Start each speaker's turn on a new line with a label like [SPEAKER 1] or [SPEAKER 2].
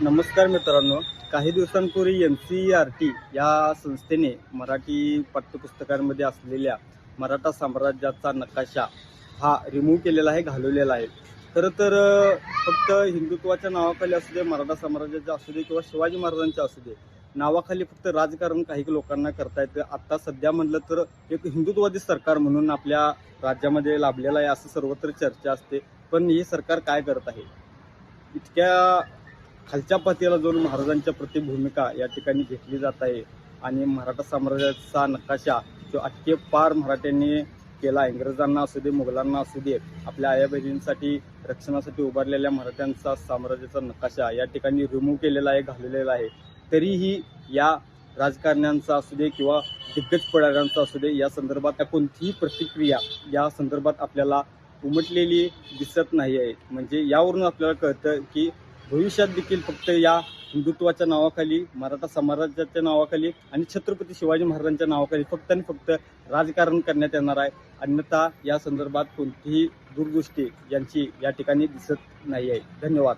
[SPEAKER 1] नमस्कार मित्रांनो. काही दिवसांपूर्वी NCERT या संस्थेने मराठी पाठ्यपुस्तकांमध्ये असलेल्या मराठा साम्राज्याचा नकाशा हा रिमूव्ह केलेला आहे, घालवलेला आहे. खरं तर फक्त हिंदुत्वाच्या नावाखाली असू दे, मराठा साम्राज्याच्या असू दे किंवा शिवाजी महाराजांच्या असू दे, नावाखाली फक्त राजकारण काही लोकांना करता येतं. आता सध्या म्हणलं तर एक हिंदुत्ववादी सरकार म्हणून आपल्या राज्यामध्ये लाभलेलं आहे असं सर्वत्र चर्चा असते. पण हे सरकार काय करत आहे? इतक्या खालच्या पातळीला जाऊन महाराजांच्या प्रति भूमिका या ठिकाणी घेतली जात आहे आणि मराठा साम्राज्याचा नकाशा जो अटके पार मराठ्यांनी केला, इंग्रजांना असू दे, मुघलांना असू दे, आपल्या आया बहिणींसाठी रक्षणासाठी उभारलेल्या मराठ्यांचा साम्राज्याचा नकाशा या ठिकाणी रिमूव्ह केलेला आहे, घालवलेला आहे. तरीही या राजकारण्यांचा असू दे किंवा दिग्गज पुढाऱ्यांचा असू दे, या संदर्भात कोणतीही प्रतिक्रिया या संदर्भात आपल्याला उमटलेली दिसत नाही आहे. म्हणजे यावरून आपल्याला कळतं की भविष्यात देखील फक्त या हिंदुत्वाच्या नावाखाली, मराठा साम्राज्याच्या नावाखाली आणि छत्रपती शिवाजी महाराजांच्या नावाखाली फक्त आणि फक्त राजकारण करण्यात येणार आहे. अन्यथा या संदर्भात कोणतीही दूरदृष्टी यांची या ठिकाणी दिसत नाही आहे. धन्यवाद.